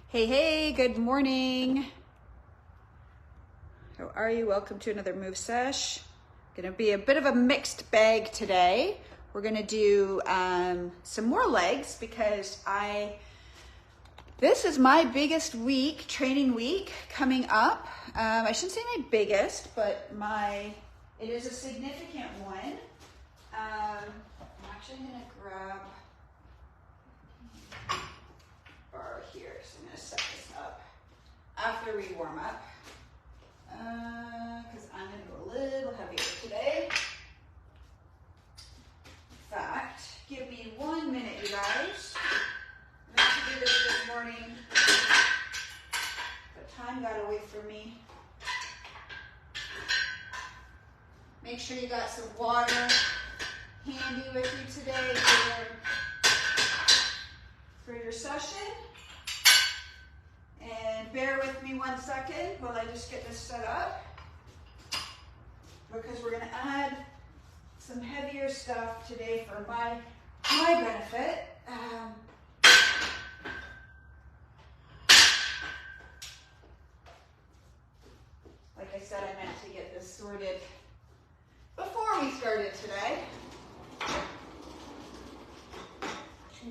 Hey, hey, good morning. How are you? Welcome to another Move Sesh. Gonna be a bit of a mixed bag today. We're gonna do some more legs because this is my biggest week, training week coming up. I shouldn't say my biggest, but it is a significant one. I'm actually gonna grab bar here, so I'm gonna set this up after we warm up because I'm gonna go a little heavier today. In fact, give me 1 minute, you guys. I meant to do this morning, but time got away from me. Make sure you got some water handy with you today for your session. And bear with me 1 second while I just get this set up, because we're gonna add some heavier stuff today for my benefit. Like I said, I meant to get this sorted before we started today,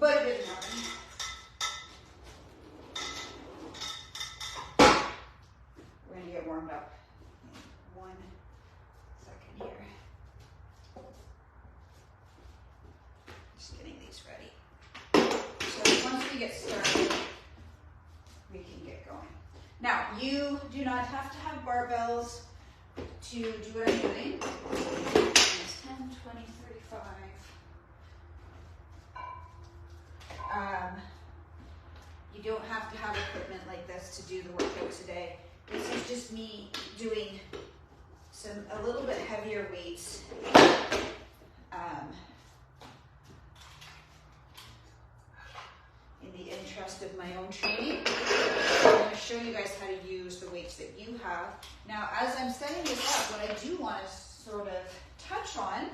but it didn't happen. We're gonna get warmed up in 1 second here. Just getting these ready. So once we get started, we can get going. Now, you do not have to have barbells to do what I'm doing. It's 10, 20, 35. You don't have to have equipment like this to do the workout today. This is just me doing a little bit heavier weights. In the interest of my own training, I'm going to show you guys how to use the weights that you have. Now, as I'm setting this up, what I do want to sort of touch on,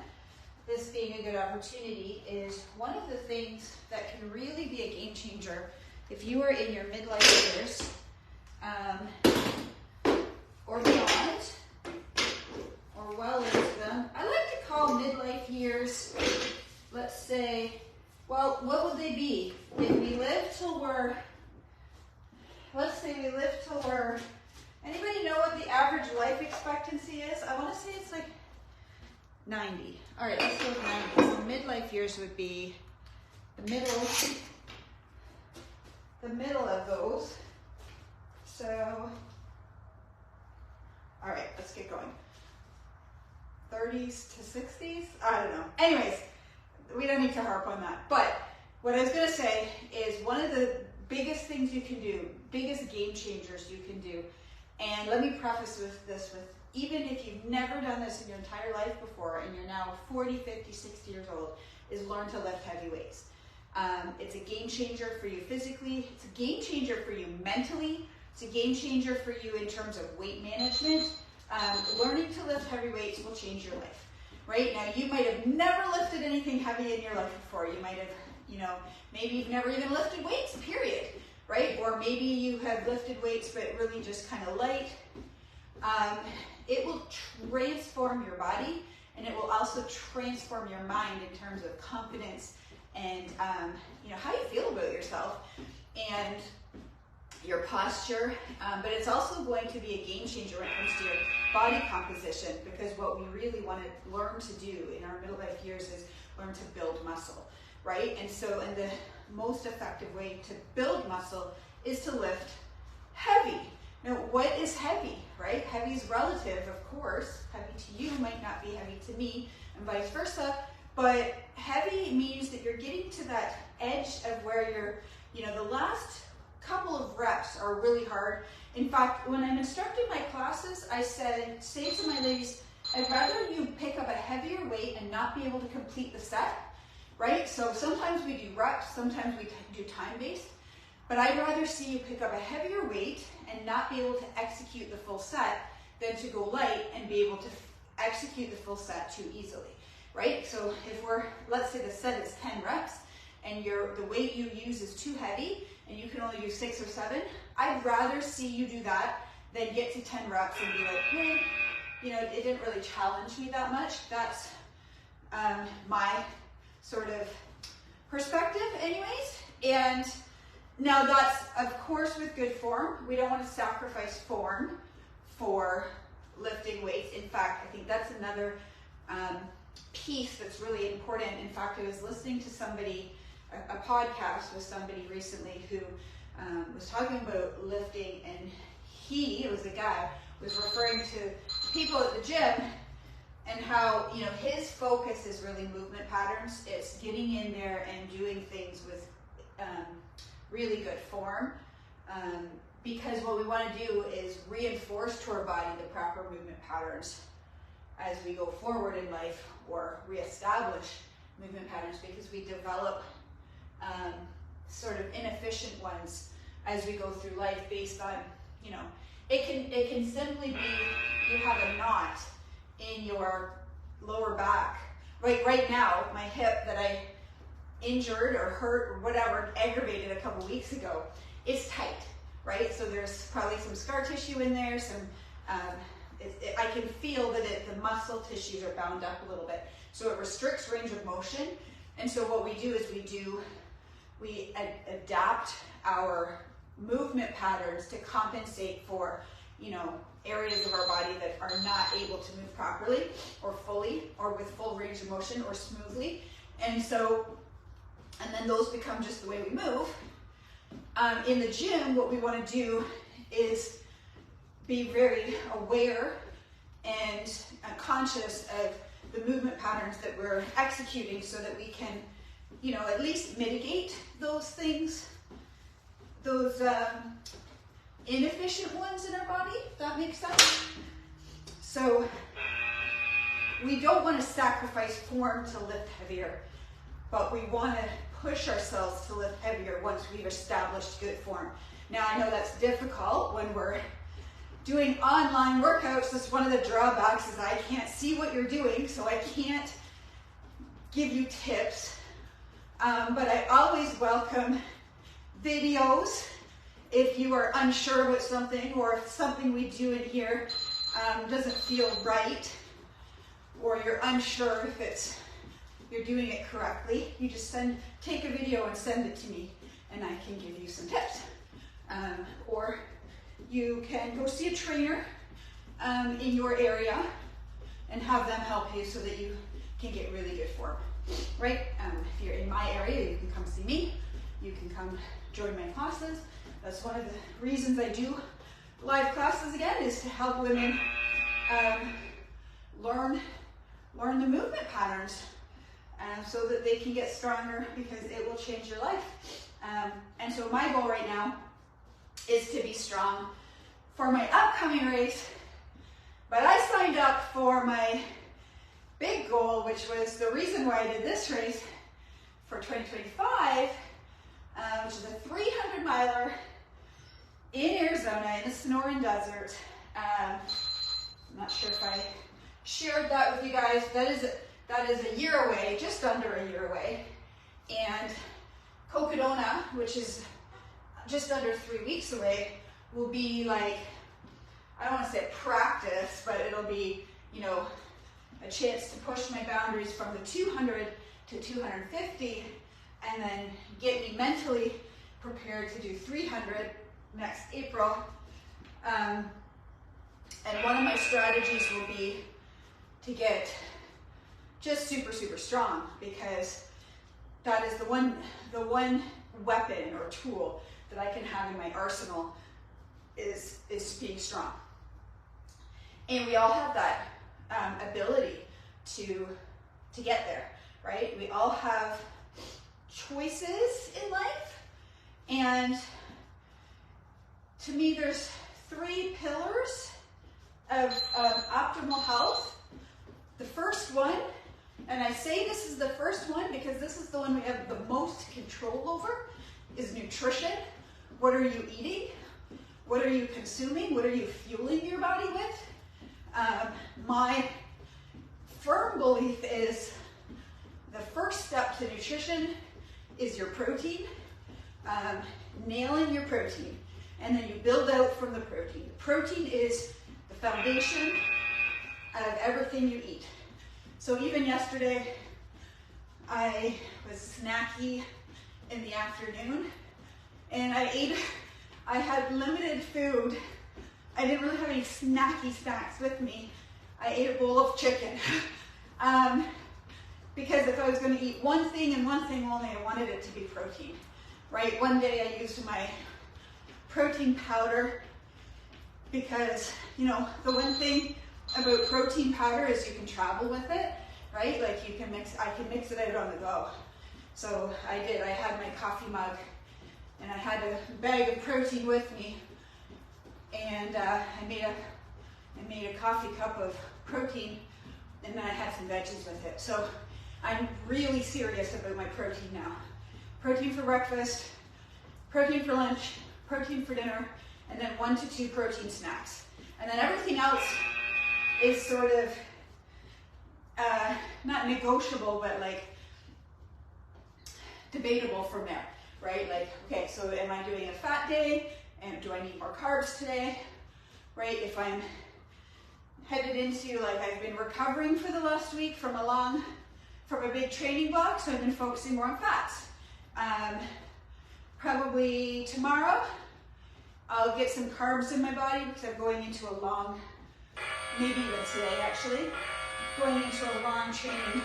this being a good opportunity, is one of the things that can really be a game changer if you are in your midlife years or beyond, or well into them. I like to call midlife years, let's say, well, what would they be? If we live till we're, anybody know what the average life expectancy is? I want to say it's like 90. All right, let's go with 90. So midlife years would be the middle of those. So, all right, let's get going. 30s to 60s? I don't know. Anyways, we don't need to harp on that. But what I was going to say is one of the biggest things you can do, biggest game changers you can do, and let me preface this with, even if you've never done this in your entire life before and you're now 40, 50, 60 years old, is learn to lift heavy weights. It's a game changer for you physically. It's a game changer for you mentally. It's a game changer for you in terms of weight management. Learning to lift heavy weights will change your life. Right? Now, you might have never lifted anything heavy in your life before. You might have, maybe you've never even lifted weights, period. Right? Or maybe you have lifted weights, but really just kind of light. It will transform your body, and it will also transform your mind in terms of confidence and how you feel about yourself and your posture, but it's also going to be a game changer when it comes to your body composition, because what we really want to learn to do in our middle life years is learn to build muscle, right? And the most effective way to build muscle is to lift heavy. Now, what is heavy, right? Heavy is relative, of course. Heavy to you might not be heavy to me, and vice versa. But heavy means that you're getting to that edge of where you're, the last couple of reps are really hard. In fact, when I'm instructing my classes, I say to my ladies, I'd rather you pick up a heavier weight and not be able to complete the set, right? So sometimes we do reps, sometimes we do time-based, but I'd rather see you pick up a heavier weight and not be able to execute the full set than to go light and be able to execute the full set too easily, right? So if let's say the set is 10 reps and the weight you use is too heavy and you can only to do 6 or 7, I'd rather see you do that than get to 10 reps and be like, hey, you know, it didn't really challenge me that much. That's my sort of perspective anyways. And now that's, of course, with good form. We don't want to sacrifice form for lifting weights. In fact, I think that's another piece that's really important. In fact, I was listening to somebody, a podcast with somebody recently who was talking about lifting, and it was a guy, was referring to people at the gym and how, you know, his focus is really movement patterns. It's getting in there and doing things with really good form, because what we want to do is reinforce to our body the proper movement patterns as we go forward in life, or reestablish movement patterns, because we develop sort of inefficient ones as we go through life based on, you know, it can simply be you have a knot in your lower back. Right now, my hip that I injured or hurt or whatever, aggravated a couple weeks ago, is tight, right? So there's probably some scar tissue in there, some, I can feel that the muscle tissues are bound up a little bit. So it restricts range of motion. And so what we do is we adapt our movement patterns to compensate for, you know, areas of our body that are not able to move properly or fully or with full range of motion or smoothly. And then those become just the way we move. In the gym, what we want to do is be very aware and conscious of the movement patterns that we're executing, so that we can, you know, at least mitigate those things, those inefficient ones in our body, if that makes sense. So we don't want to sacrifice form to lift heavier, but we want to push ourselves to lift heavier once we've established good form. Now, I know that's difficult when we're doing online workouts. That's one of the drawbacks, is I can't see what you're doing, so I can't give you tips. But I always welcome videos if you are unsure about something, or if something we do in here doesn't feel right, or you're unsure if you're doing it correctly. You just take a video and send it to me, and I can give you some tips. Or you can go see a trainer in your area and have them help you so that you can get really good form, right? If you're in my area, you can come see me. You can come join my classes. That's one of the reasons I do live classes again, is to help women learn the movement patterns so that they can get stronger, because it will change your life. And so my goal right now is to be strong for my upcoming race. But I signed up for my big goal, which was the reason why I did this race for 2025, which is a 300-miler in Arizona, in the Sonoran Desert. I'm not sure if I shared that with you guys. That is a year away, just under a year away. And Cocodona, which is just under 3 weeks away, will be like, I don't want to say practice, but it'll be, you know, a chance to push my boundaries from the 200 to 250, and then get me mentally prepared to do 300 next April. And one of my strategies will be to get just super, super strong, because that is the one weapon or tool that I can have in my arsenal is being strong. And we all have that ability to get there, right? We all have choices in life, and to me there's 3 pillars of optimal health. The first one, and I say this is the first one because this is the one we have the most control over, is nutrition. What are you eating? What are you consuming? What are you fueling your body with? My firm belief is the first step to nutrition is your protein. nailing your protein, and then you build out from the protein. The protein is the foundation of everything you eat. So even yesterday, I was snacky in the afternoon, and I had limited food. I didn't really have any snacky snacks with me. I ate a bowl of chicken. Because if I was going to eat one thing and one thing only, I wanted it to be protein, right? One day I used my protein powder because, you know, the one thing about protein powder is you can travel with it, right? Like you can I can mix it out on the go. So I did. I had my coffee mug and I had a bag of protein with me, and I made a coffee cup of protein, and then I had some veggies with it. So I'm really serious about my protein now. Protein for breakfast, protein for lunch, protein for dinner, and then 1 to 2 protein snacks. And then everything else is sort of not negotiable, but like debatable from there, right? Like, okay, so am I doing a fat day? And do I need more carbs today, right? If I'm headed into, like, I've been recovering for the last week from a big training block, so I've been focusing more on fats. Probably tomorrow, I'll get some carbs in my body because I'm going into a long, maybe even today actually, going into a long training,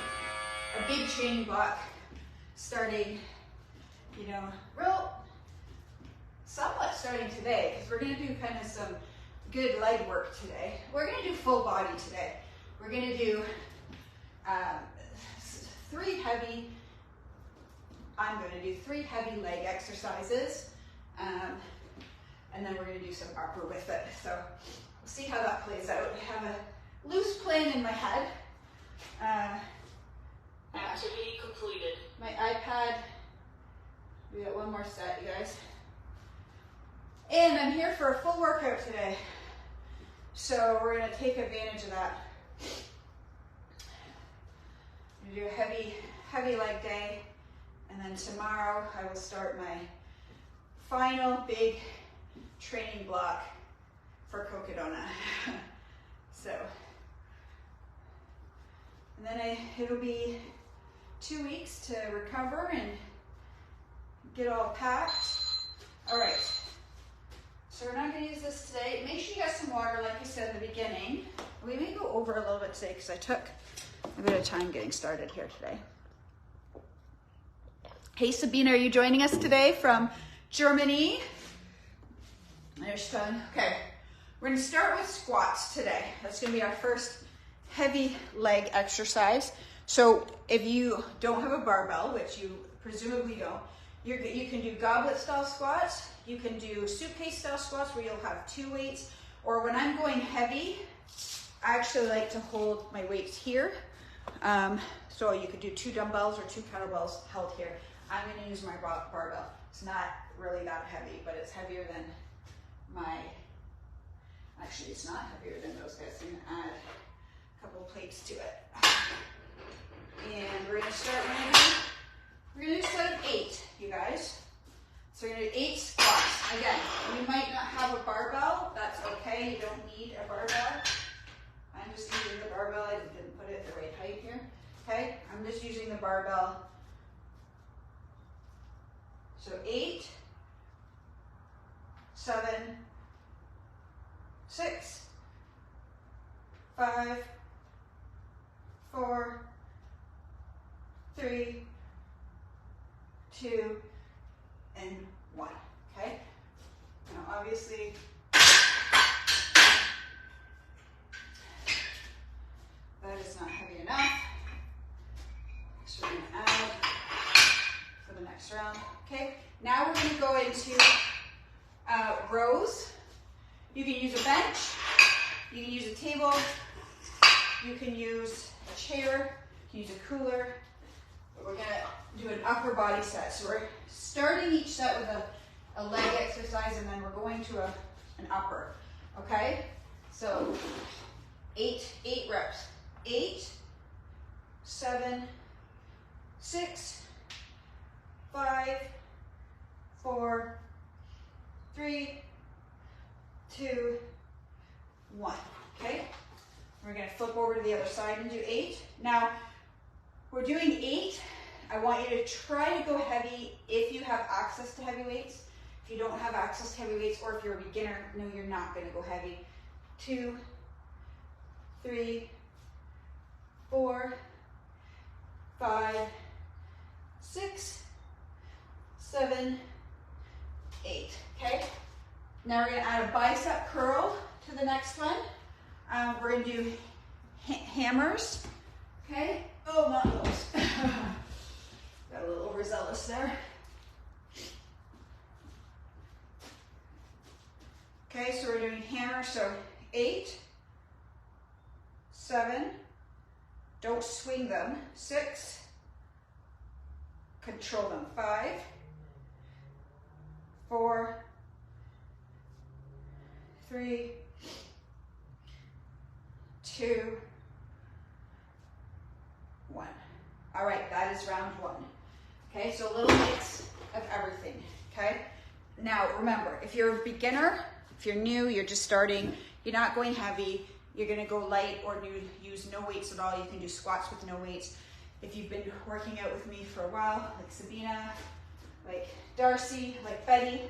a big training block, starting, you know, somewhat starting today, because we're going to do kind of some good leg work today. We're going to do full body today. We're going to do 3 heavy leg exercises, and then we're going to do some upper with it. So we'll see how that plays out. I have a loose plan in my head. Activity completed. My iPad. We got one more set, you guys. And I'm here for a full workout today. So we're going to take advantage of that. I'm going to do a heavy leg day. And then tomorrow I will start my final big training block for Cocodona. So, and then it'll be 2 weeks to recover and get all packed. All right. So we're not going to use this today. Make sure you have some water, like I said in the beginning. We may go over a little bit today because I took a bit of time getting started here today. Hey Sabina, are you joining us today from Germany? There's fun. Okay, we're going to start with squats today. That's going to be our first heavy leg exercise. So if you don't have a barbell, which you presumably don't, you can do goblet style squats. You can do suitcase style squats where you'll have 2 weights. Or when I'm going heavy, I actually like to hold my weights here. So you could do 2 dumbbells or 2 kettlebells held here. I'm going to use my barbell. It's not really that heavy, but it's heavier than actually it's not heavier than those guys. I'm going to add a couple plates to it. And we're going to start, we're going to do a set of 8, you guys. So we're going to do 8 squats. Again, you might not have a barbell. That's okay. You don't need a barbell. I'm just using the barbell. I didn't put it the right height here. Okay, I'm just using the barbell. So 8, 7, 6, 5, 4, 3, 2, and 1. Okay? Now obviously that is not heavy enough. So we're going to add for the next round. Okay, now we're going to go into rows. You can use a bench, you can use a table, you can use a chair, you can use a cooler, but we're going to do an upper body set. So we're starting each set with a leg exercise, and then we're going to an upper, okay? So 8 reps. 8, 7, 6, 5, 4, 3, 2, 1. Okay? We're going to flip over to the other side and do 8. Now, we're doing 8. I want you to try to go heavy if you have access to heavy weights. If you don't have access to heavy weights, or if you're a beginner, no, you're not going to go heavy. 2, 3, 4, 5, 6, 7, 8. Okay? Now we're going to add a bicep curl to the next one. We're going to do hammers. Okay? Oh, not those. Got a little overzealous there. Okay, so we're doing hammers. So 8, 7, don't swing them. 6, control them. 5, 4, 3, 2, 1. All right, that is round 1. Okay, so little bits of everything. Okay, now remember, if you're a beginner, if you're new, you're just starting, you're not going heavy, you're going to go light or use no weights at all. You can do squats with no weights. If you've been working out with me for a while, like Sabina, like Darcy, like Betty,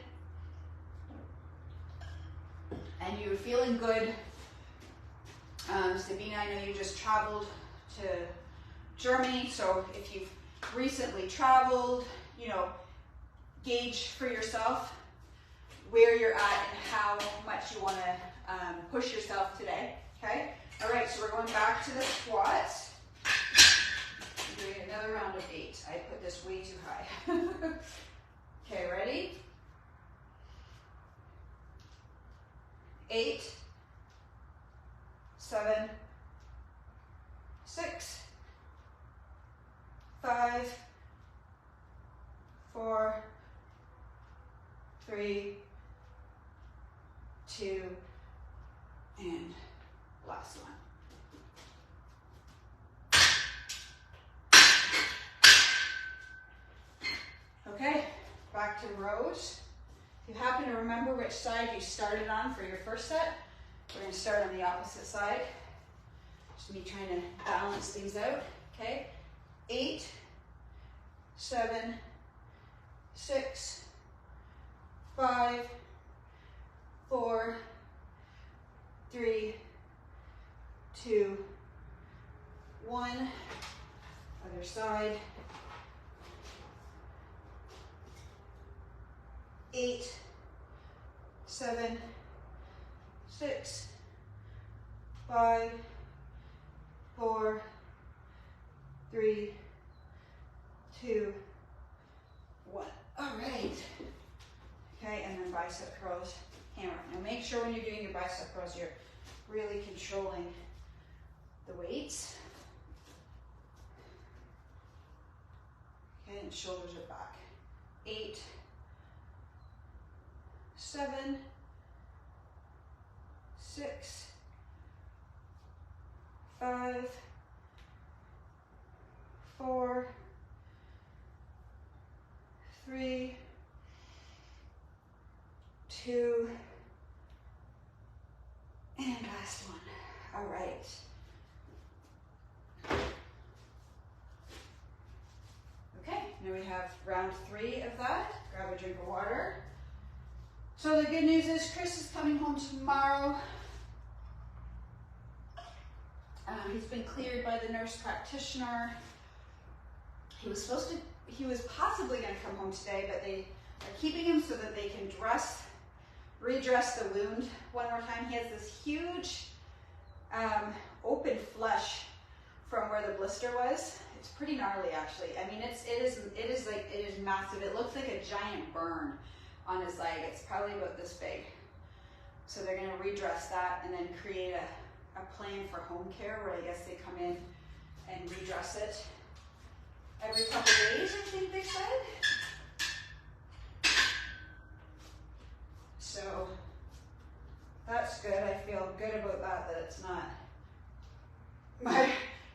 and you're feeling good. Sabina, I know you just traveled to Germany, so if you've recently traveled, you know, gauge for yourself where you're at and how much you want to push yourself today. Okay? All right, so we're going back to the squats. I'm doing another round of 8. I put this way too high. Okay, ready? 8, 7, 6, 5, 4, 3, 2, and last one. Okay, back to rows. If you happen to remember which side you started on for your first set, we're going to start on the opposite side. Just me trying to balance things out. Okay, 8, 7, 6, 5, 4, 3, 2, 1. Other side. 8, 7, 6, 5, 4, 3, 2, 1. All right. Okay, and then bicep curls, hammer. Now make sure when you're doing your bicep curls, you're really controlling the weights. Okay, and shoulders are back. 8, 7, 6, 5, 4, 3, 2, and last one. All right. Okay, now we have round 3 of that. Grab a drink of water. So the good news is Chris is coming home tomorrow. He's been cleared by the nurse practitioner. He was possibly going to come home today, but they are keeping him so that they can redress the wound one more time. He has this huge open flesh from where the blister was. It's pretty gnarly, actually. I mean, it is massive. It looks like a giant burn on his leg. It's probably about this big. So they're going to redress that and then create a plan for home care where I guess they come in and redress it every couple of days, I think they said. So that's good. I feel good about that it's not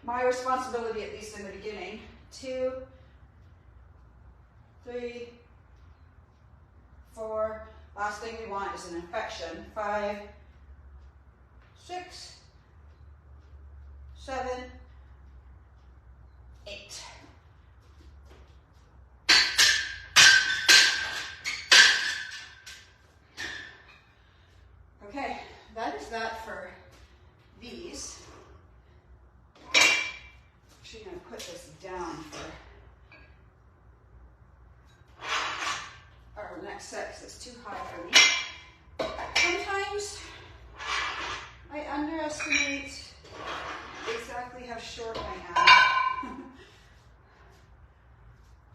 my responsibility, at least in the beginning. 2, 3, 4, Last thing we want is an infection. 5, 6, 7, 8. Okay, that is that for these. I'm actually going to put this down for our next set because it's too high for me. Sometimes I underestimate exactly how short I am.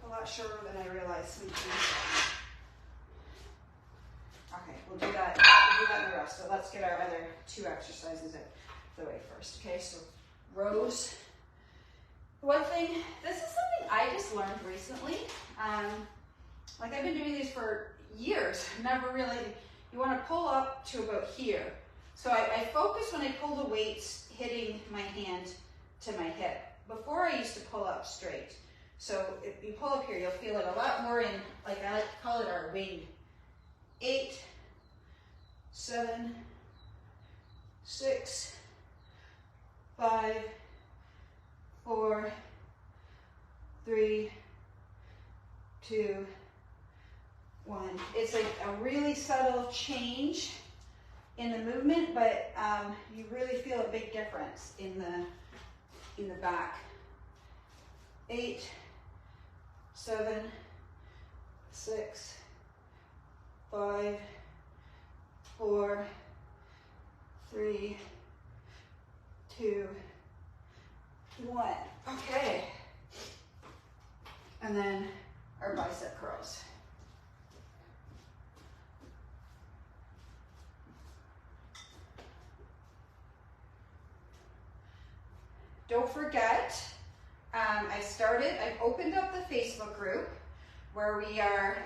A lot shorter than I realized sometimes. Okay, we'll do that in the rest. So let's get our other 2 exercises out the way first. Okay, so rows. One thing, this is something I just learned recently. Like I've been doing these for years. Never really, you want to pull up to about here. So I focus when I pull the weights hitting my hand to my hip. Before I used to pull up straight. So if you pull up here, you'll feel it a lot more in, like I like to call it our wing. 8, 7, 6, 5, 4, 3, 2, 1. It's like a really subtle change in the movement, but you really feel a big difference in the back. 8, 7, 6, 5, 4, 3, 2, 1. Okay. And then our bicep curls. Don't forget, I've opened up the Facebook group where we are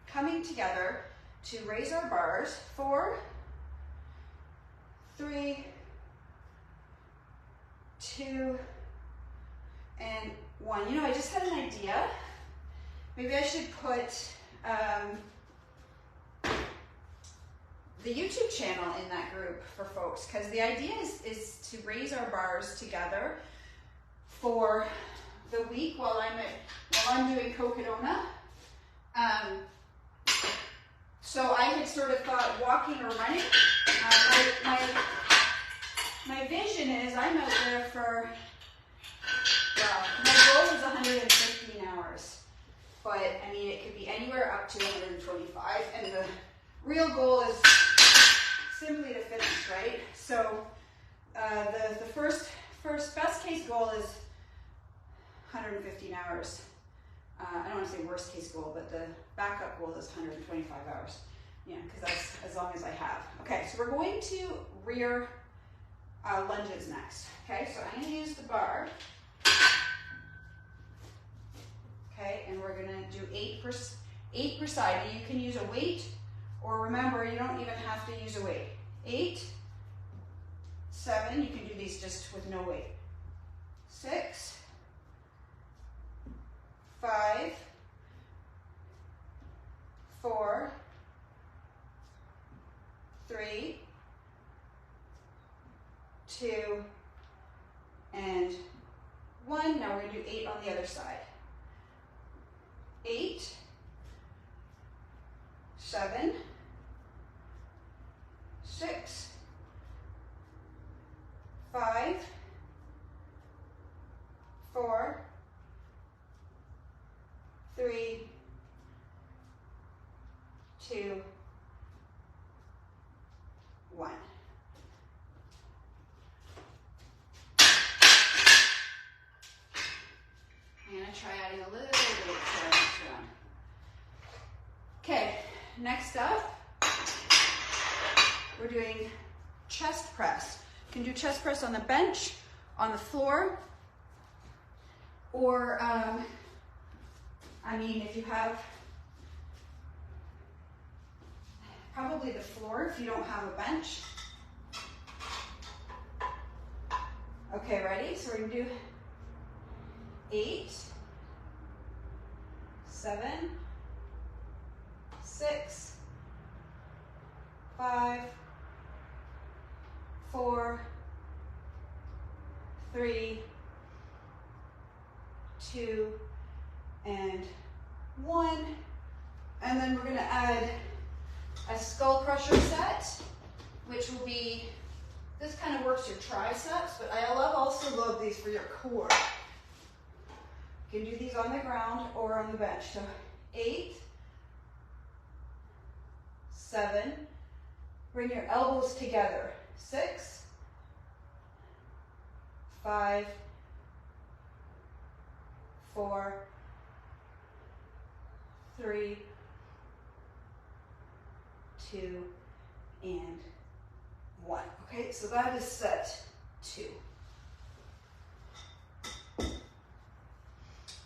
coming together to raise our bars. 4, 3, 2, and 1. You know, I just had an idea. Maybe I should put the YouTube channel in that group for folks, because the idea is to raise our bars together for the week while I'm doing Cocodona. So I had sort of thought walking or running. My vision is I'm out there for, well, my goal is 115 hours, but I mean it could be anywhere up to 125, and the real goal is simply to finish, right? So the first best case goal is 115 hours. I don't want to say worst case goal, but the backup goal is 125 hours. Yeah, because that's as long as I have. Okay, so we're going to rear lunges next. Okay, so I'm going to use the bar. Okay, and we're going to do 8 per side. You can use a weight, or remember, you don't even have to use a weight. 8, 7, you can do these just with no weight. 6, 5, 4, 3, 2, and 1. Now we're going to do 8 on the other side. 8, 7, 6, 5, 4, 3, 2, 1. I'm going to try adding a little bit to our next round. Okay, next up, we're doing chest press. You can do chest press on the bench, on the floor, or, I mean, if you have, probably the floor if you don't have a bench. Okay, ready? So we're going to do 8, 7, 6, 5, 4, 3, 2, and 1. And then we're going to add a skull crusher set, which will be, this kind of works your triceps, but I also love these for your core. You can do these on the ground or on the bench. So 8, 7, bring your elbows together. 6, 5, 4, 3, 2, and 1. Okay, so that is set 2.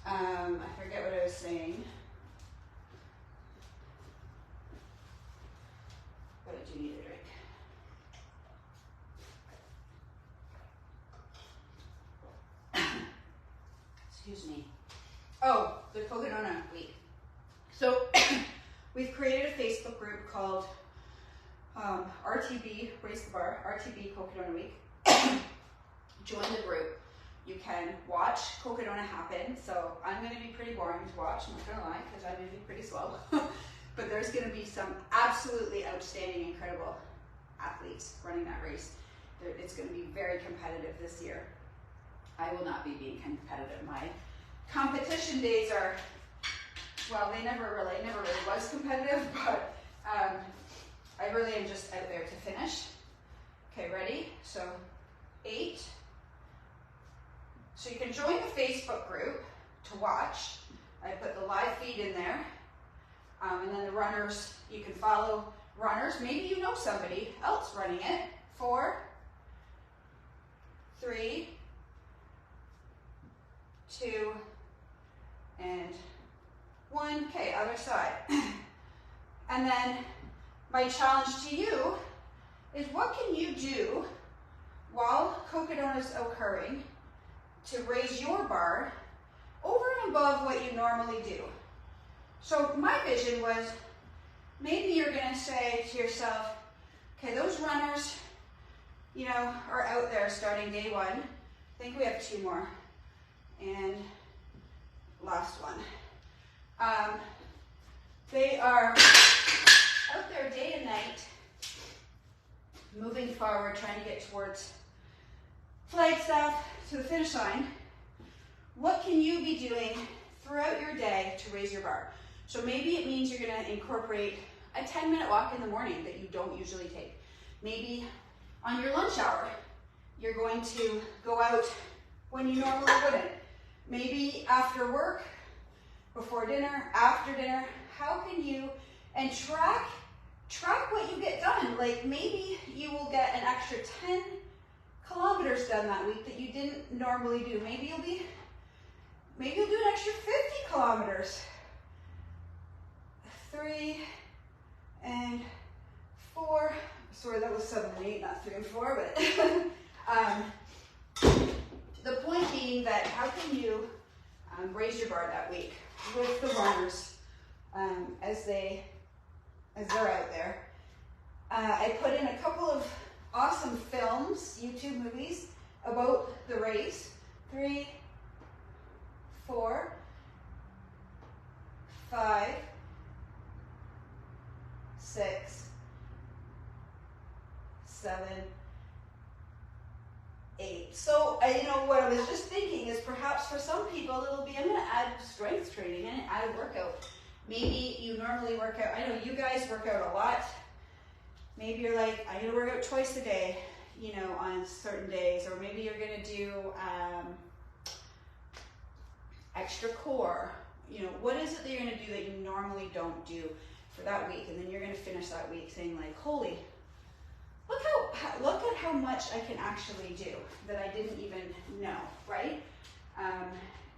I forget what I was saying. What did you need to drink? Excuse me. Oh, the Coconut Week. So we've created a Facebook group called RTB, Raise the Bar, RTB Coconut Week. Join the group. You can watch Coconut happen. So I'm going to be pretty boring to watch, I'm not going to lie, because I'm going to be pretty slow. But there's going to be some absolutely outstanding, incredible athletes running that race. It's going to be very competitive this year. I will not be being competitive. My competition days are, well, they never really was competitive, but I really am just out there to finish. Okay, ready? So 8. So you can join the Facebook group to watch. I put the live feed in there. And then the runners, you can follow runners. Maybe you know somebody else running it. 4, 3, 2, and 1. Okay, other side. And then my challenge to you is, what can you do while Coconut is occurring to raise your bar over and above what you normally do? So my vision was, maybe you're going to say to yourself, okay, those runners, you know, are out there starting day 1. I think we have 2 more. And last one. They are out there day and night, moving forward, trying to get towards Flagstaff to the finish line. What can you be doing throughout your day to raise your bar? So maybe it means you're going to incorporate a 10-minute walk in the morning that you don't usually take. Maybe on your lunch hour, you're going to go out when you normally wouldn't. Maybe after work, before dinner, after dinner. How can you, and track what you get done. Like, maybe you will get an extra 10 kilometers done that week that you didn't normally do. Maybe you'll do an extra 50 kilometers. 3 and 4. Sorry, that was 7 and 8, not 3 and 4, but the point being that how can you raise your bar that week with the runners as they're out there. I put in a couple of awesome films, YouTube movies, about the race. 3, 4, 5, 6, 7, 8. So, you know, what I was just thinking is perhaps for some people it'll be, I'm going to add strength training and add a workout. Maybe you normally work out, I know you guys work out a lot. Maybe you're like, I'm going to work out twice a day, you know, on certain days. Or maybe you're going to do extra core. You know, what is it that you're going to do that you normally don't do for that week? And then you're going to finish that week saying like, holy, look at how much I can actually do that I didn't even know, right?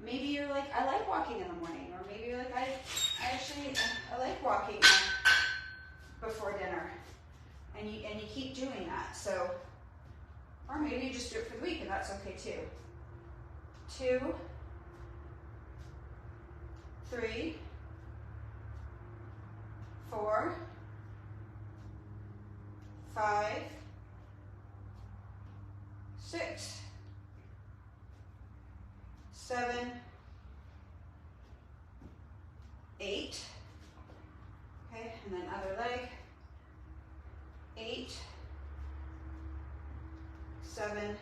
Maybe you're like, I like walking in the morning, or maybe you're like, I like walking before dinner, and you keep doing that. So, or maybe you just do it for the week, and that's okay too. 2, 3, 4, 5, 6, 7, 8. Okay, and then other leg. 8, 7,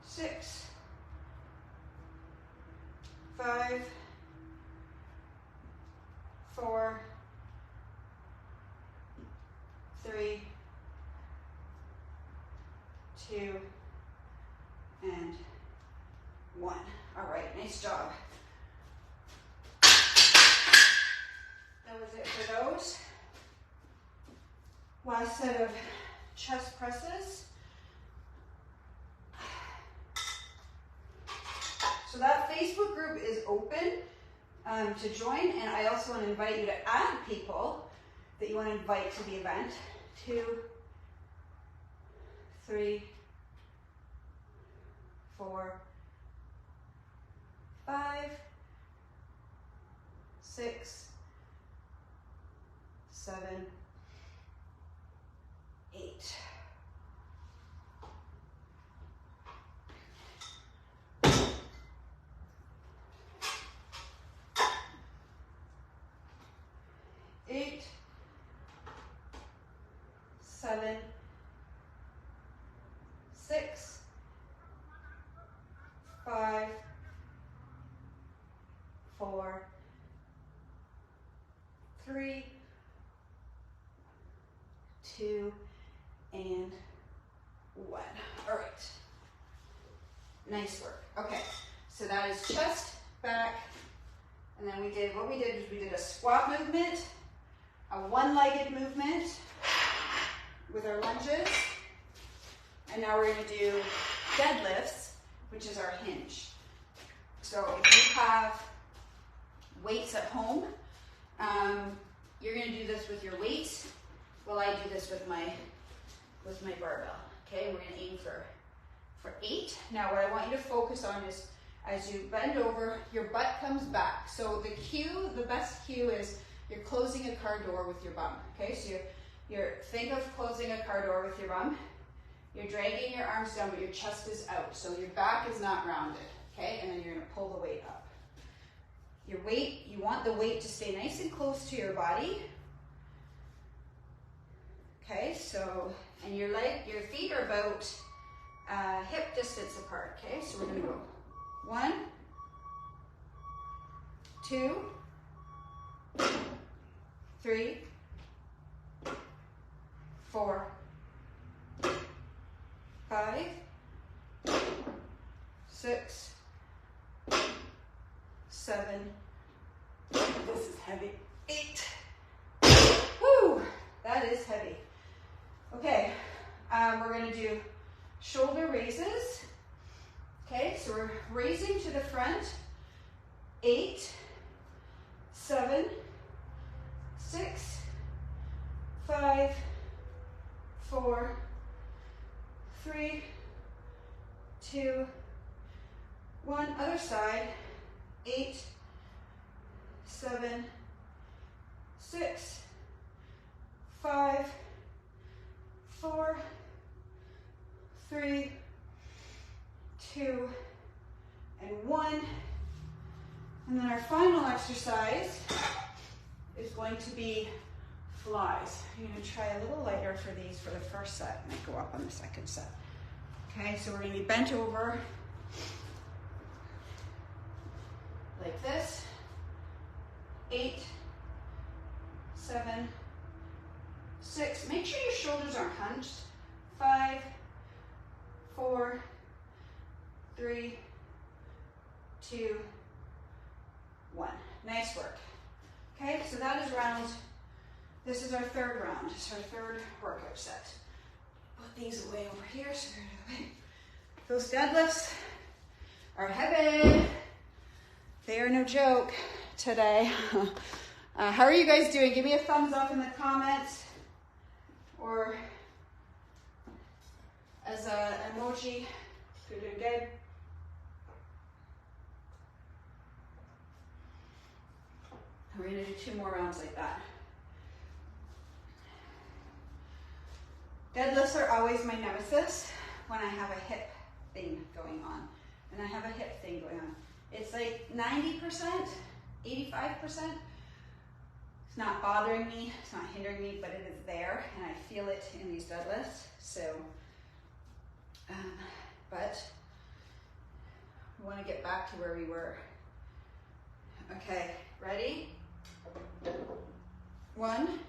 6, 5, 4, 3, 2, and 1. All right, nice job. That was it for those. Last set of chest presses. So that Facebook group is open to join, and I also want to invite you to add people that you want to invite to the event. 2, 3, 4, 5, 6, 7, 8. Eight, 7, 6, 5, 4, 3, 2, and 1. All right. Nice work. Okay, so that is chest, back, and then we did a squat movement, a one-legged movement with our lunges, and now we're going to do deadlifts, which is our hinge. So if you have weights at home, you're going to do this with your weights. Well, I do this with my barbell. Okay, we're going to aim for 8. Now, what I want you to focus on is as you bend over, your butt comes back. So the best cue is you're closing a car door with your bum. Okay, so think of closing a car door with your bum. You're dragging your arms down, but your chest is out. So your back is not rounded. Okay, and then you're going to pull the weight up. Your weight, you want the weight to stay nice and close to your body. Okay, so, and your feet are about hip distance apart. Okay, so we're going to go 1, 2, 3, 4, 5, 6, 7, this is heavy, 8. Woo, that is heavy. Okay, we're going to do shoulder raises. Okay, so we're raising to the front. 8, 7, 6, 5, 4, 3, 2, 1. Other side. 8, 7, 6, 5, 4, 3, 2, and 1. And then our final exercise is going to be flies. I'm going to try a little lighter for these for the first set, and I go up on the second set. Okay, so we're going to be bent over like this. 8, 7, 6. Make sure your shoulders aren't hunched. 5, 4, 3, 2, 1. Nice work. Okay, so that is this is our third round. It's our third workout set. Put these away over here so they're away. Those deadlifts are heavy. They are no joke today. How are you guys doing? Give me a thumbs up in the comments or as an emoji if you're doing good. We're gonna do 2 more rounds like that. Deadlifts are always my nemesis when I have a hip thing going on. And I have a hip thing going on. It's like 90%, 85%. It's not bothering me, it's not hindering me, but it is there, and I feel it in these deadlifts. So, but we want to get back to where we were. Okay, ready? 1,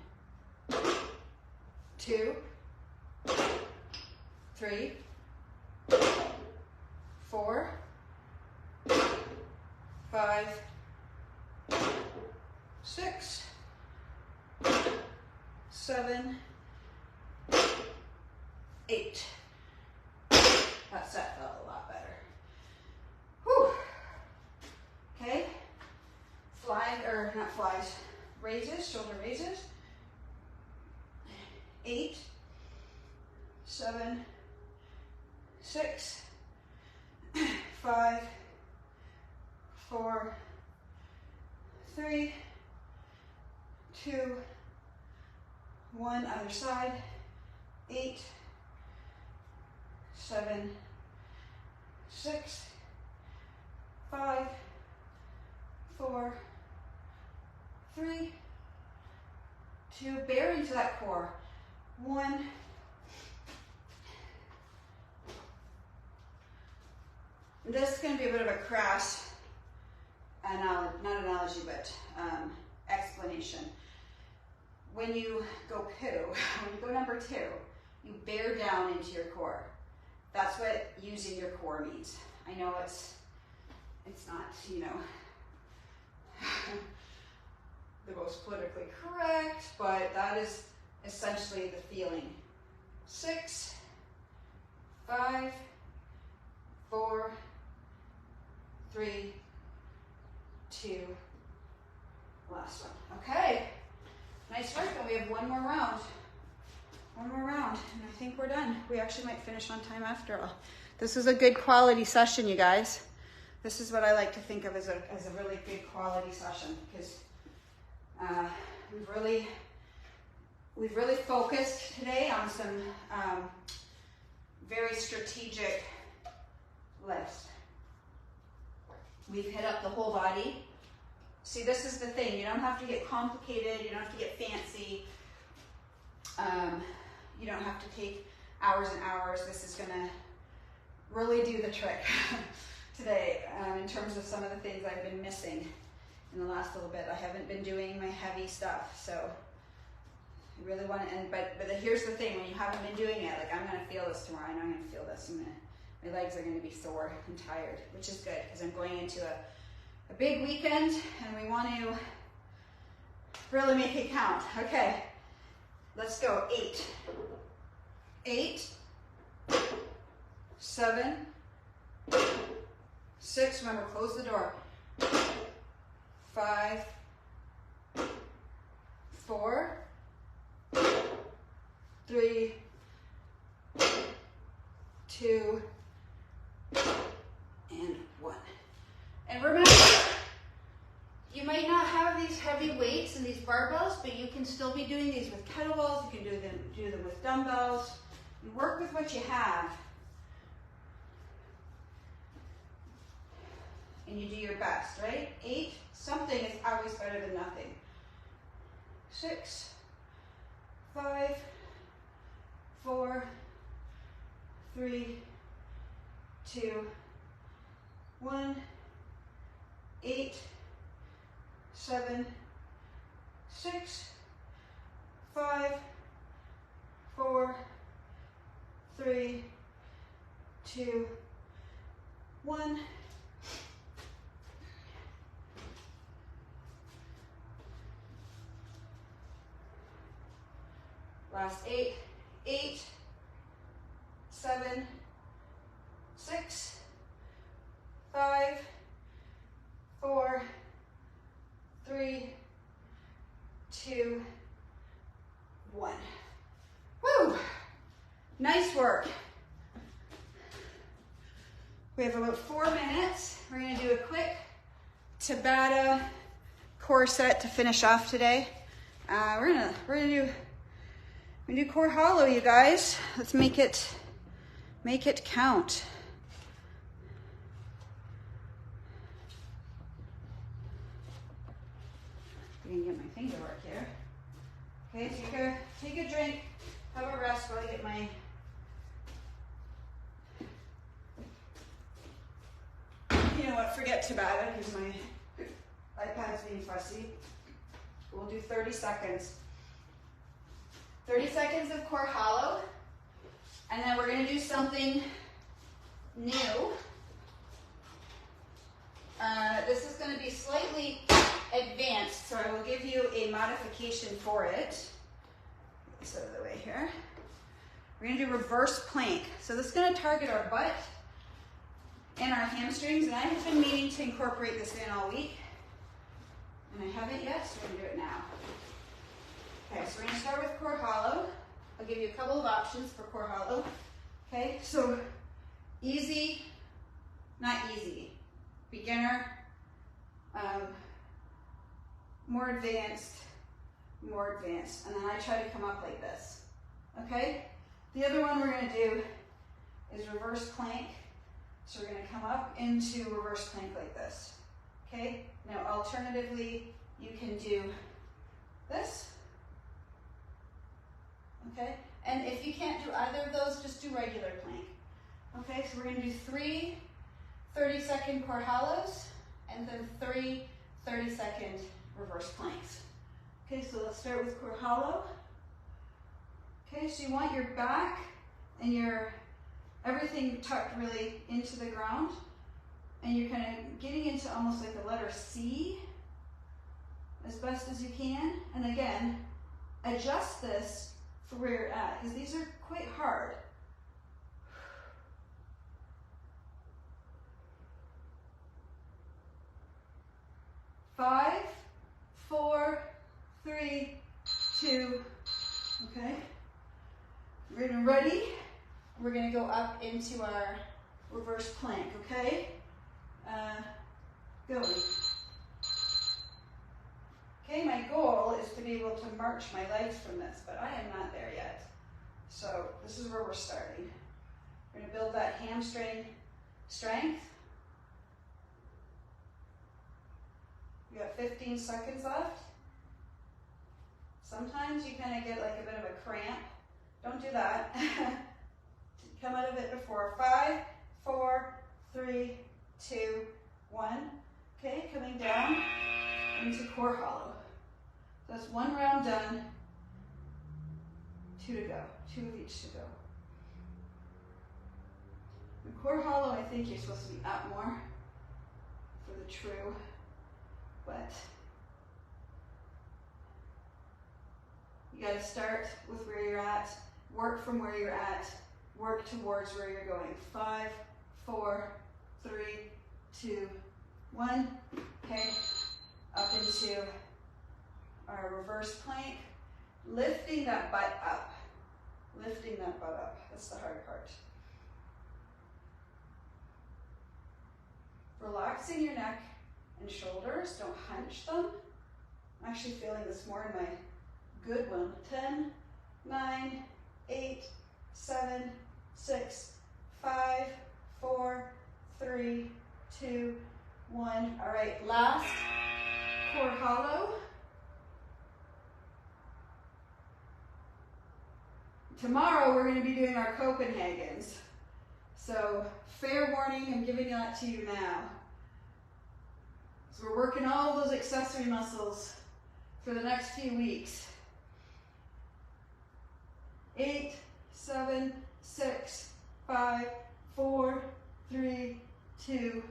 2, 3, 4, 5, 6, 7, 8. That set felt a lot better. Whew. Okay. Not flies, raises, shoulder raises. 8, 7, 6, 5, 4, 3, 2, 1, other side. 8, 7, 6, 5, 4, 3, 2, bear into that core. 1, this is going to be a bit of a crass explanation. When you go when you go number 2, you bear down into your core. That's what using your core means. I know it's not, you know, the most politically correct, but that is essentially the feeling. 6, 5, 4, 3, 2, last one. Okay, nice work, and we have 1 more round. 1 more round, and I think we're done. We actually might finish on time after all. This is a good quality session, you guys. This is what I like to think of as a really good quality session, because we've really focused today on some very strategic lifts. We've hit up the whole body. See, this is the thing. You don't have to get complicated. You don't have to get fancy. You don't have to take hours and hours. This is going to really do the trick today in terms of some of the things I've been missing in the last little bit. I haven't been doing my heavy stuff, so I really want to, but here's the thing, when you haven't been doing it, like I'm going to feel this tomorrow, I know I'm going to feel this, my legs are going to be sore and tired, which is good, because I'm going into a big weekend, and we want to really make it count. Okay, let's go. 8, 8, 7, 6, remember, close the door. 5, 4, 3, 2, and 1. And remember, you might not have these heavy weights and these barbells, but you can still be doing these with kettlebells. You can do them with dumbbells. You work with what you have, and you do your best, right? 8, something is always better than nothing. 6, 5, 4, 3, 2, 1, 8, 7, 6, 5, 4, 3, 2, 1. Last 8, 8, 7, 6, 5, 4, 3, 2, 1. Woo! Nice work. We have about 4 minutes. We're going to do a quick Tabata core set to finish off today. We're gonna do core hollow, you guys. Let's make it count. I can get my thing to work here. Okay, take a drink, have a rest while I get my. You know what? Forget Tabata because my iPad's being fussy. We'll do 30 seconds. 30 seconds of core hollow, and then we're going to do something new. This is going to be slightly advanced, so I will give you a modification for it. Get this out of the way here. We're going to do reverse plank. So this is going to target our butt and our hamstrings, and I have been meaning to incorporate this in all week, and I haven't yet, so we're going to do it now. Okay, so we're going to start with core hollow. I'll give you a couple of options for core hollow. Okay, so easy, not easy, beginner, more advanced, and then I try to come up like this. Okay, the other one we're going to do is reverse plank. So we're going to come up into reverse plank like this. Okay, now alternatively, you can do this. Okay, and if you can't do either of those, just do regular plank. Okay, so we're going to do 3 30-second core hollows and then 3 30-second reverse planks. Okay, so let's start with core hollow. Okay, so you want your back and your everything tucked really into the ground, and you're kind of getting into almost like a letter C as best as you can. And again, adjust this for where you're at, because these are quite hard. Five, 4, 3, 2, okay? We're gonna ready. We're gonna go up into our reverse plank, okay? Going. Okay, my goal is to be able to march my legs from this, but I am not there yet. So this is where we're starting. We're gonna build that hamstring strength. We got 15 seconds left. Sometimes you kind of get like a bit of a cramp. Don't do that. Come out of it before. 5, 4, 3, 2, 1. Okay, coming down into core hollow. So that's 1 round done. 2 to go. 2 of each to go. The core hollow, I think you're supposed to be up more for the true, but you got to start with where you're at, work from where you're at, work towards where you're going. 5, 4, 3, 2, 1. Okay, up into our reverse plank, lifting that butt up. Lifting that butt up. That's the hard part. Relaxing your neck and shoulders. Don't hunch them. I'm actually feeling this more in my good one. 10, 9, 8, 7, 6, 5, 4, 3, 2, 1. All right, last core hollow. Tomorrow we're going to be doing our Copenhagen's. So fair warning, I'm giving that to you now. So we're working all those accessory muscles for the next few weeks. 8, 7, 6, 5, 4, 3, 2,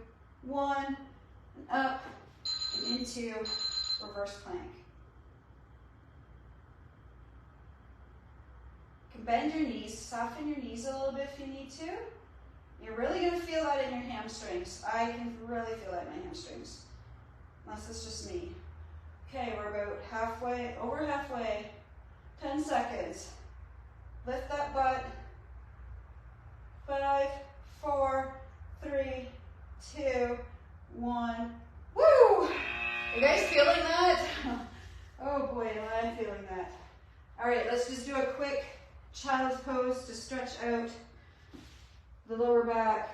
1, and up and into reverse plank. You can bend your knees, soften your knees a little bit if you need to. You're really going to feel that in your hamstrings. I can really feel that in my hamstrings, unless it's just me. Okay, we're about halfway, over halfway, 10 seconds. Lift that butt. 5, 4, 3, 2, 1. Woo! You guys feeling that? Oh boy, am I feeling that. All right, let's just do a quick child's pose to stretch out the lower back.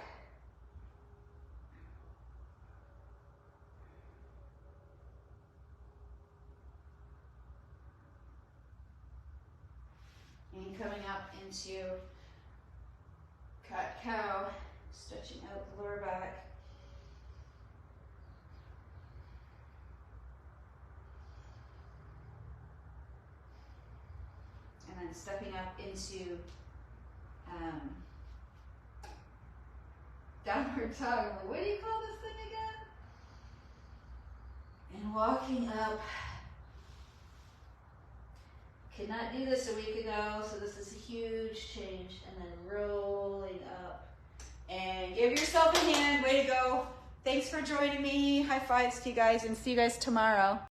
And coming up into cat cow, stretching out the lower back. And then stepping up into downward dog. What do you call this thing again? And walking up. Could not do this a week ago, so this is a huge change. And then rolling up. And give yourself a hand. Way to go. Thanks for joining me. High fives to you guys, and see you guys tomorrow.